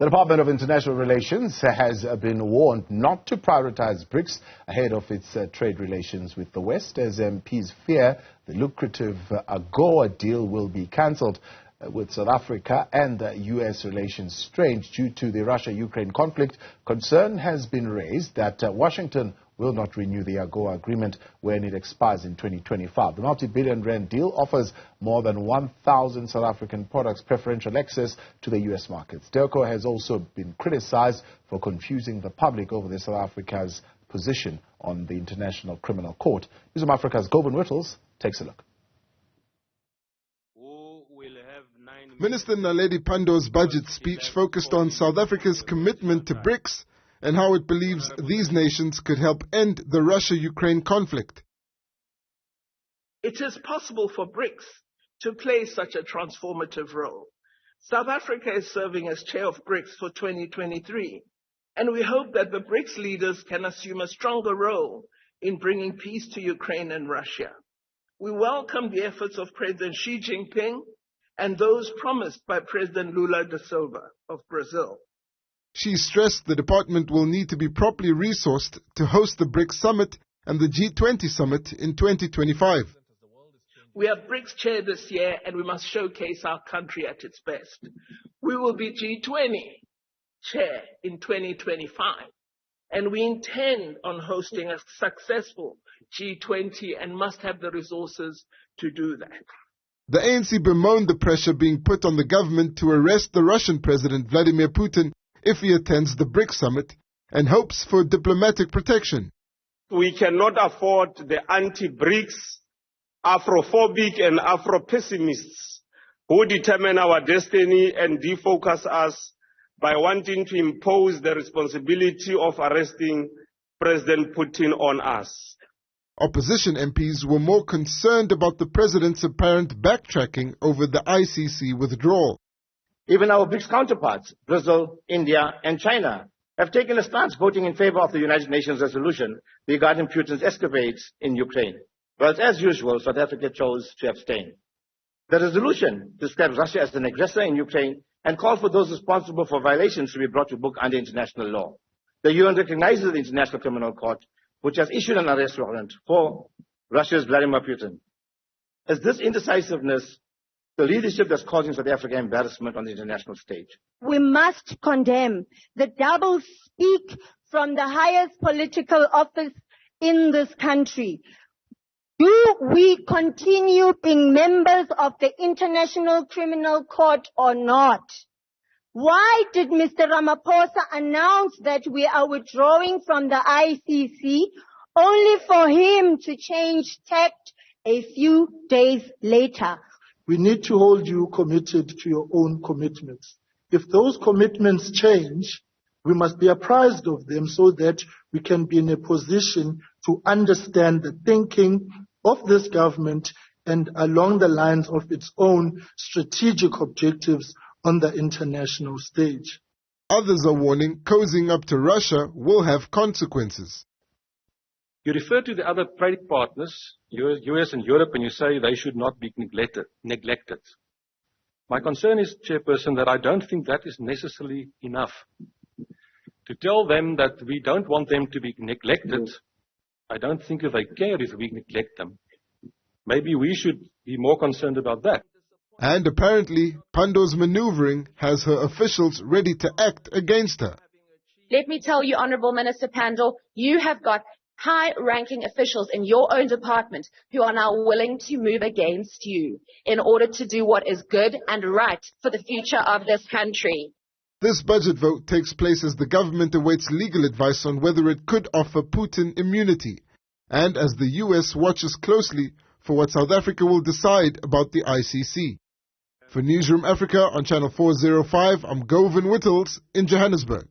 The Department of International Relations has been warned not to prioritize BRICS ahead of its trade relations with the West, as MPs fear the lucrative AGOA deal will be cancelled. With South Africa and U.S. relations strained due to the Russia-Ukraine conflict, concern has been raised that Washington will not renew the AGOA agreement when it expires in 2025. The multi-billion-rand deal offers more than 1,000 South African products preferential access to the U.S. markets. Dirco has also been criticized for confusing the public over South Africa's position on the International Criminal Court. Newzroom Afrika's Govan Whittles takes a look. Minister Naledi Pandor's budget speech focused on South Africa's commitment to BRICS and how it believes these nations could help end the Russia-Ukraine conflict. It is possible for BRICS to play such a transformative role. South Africa is serving as chair of BRICS for 2023, and we hope that the BRICS leaders can assume a stronger role in bringing peace to Ukraine and Russia. We welcome the efforts of President Xi Jinping and those promised by President Lula da Silva of Brazil. She stressed the department will need to be properly resourced to host the BRICS summit and the G20 summit in 2025. We are BRICS chair this year and we must showcase our country at its best. We will be G20 chair in 2025 and we intend on hosting a successful G20 and must have the resources to do that. The ANC bemoaned the pressure being put on the government to arrest the Russian President Vladimir Putin if he attends the BRICS summit and hopes for diplomatic protection. We cannot afford the anti-BRICS, Afrophobic and Afro-pessimists who determine our destiny and defocus us by wanting to impose the responsibility of arresting President Putin on us. Opposition MPs were more concerned about the president's apparent backtracking over the ICC withdrawal. Even our BRICS counterparts, Brazil, India, and China, have taken a stance voting in favor of the United Nations resolution regarding Putin's escapades in Ukraine, whereas, as usual, South Africa chose to abstain. The resolution describes Russia as an aggressor in Ukraine and calls for those responsible for violations to be brought to book under international law. The UN recognizes the International Criminal Court, which has issued an arrest warrant for Russia's Vladimir Putin. As this indecisiveness, the leadership that's causing South Africa embarrassment on the international stage. We must condemn the double speak from the highest political office in this country. Do we continue being members of the International Criminal Court or not? Why did Mr. Ramaphosa announce that we are withdrawing from the ICC only for him to change tact a few days later? We need to hold you committed to your own commitments. If those commitments change, we must be apprised of them so that we can be in a position to understand the thinking of this government and along the lines of its own strategic objectives on the international stage. Others are warning cozying up to Russia will have consequences. You refer to the other trade partners, US and Europe, and you say they should not be neglected. My concern is, Chairperson, that I don't think that is necessarily enough. To tell them that we don't want them to be neglected, I don't think if they care if we neglect them. Maybe we should be more concerned about that. And apparently, Pandor's maneuvering has her officials ready to act against her. Let me tell you, Honourable Minister Pandor, you have got high-ranking officials in your own department who are now willing to move against you in order to do what is good and right for the future of this country. This budget vote takes place as the government awaits legal advice on whether it could offer Putin immunity, and as the US watches closely for what South Africa will decide about the ICC. For Newzroom Afrika on Channel 405, I'm Govan Whittles in Johannesburg.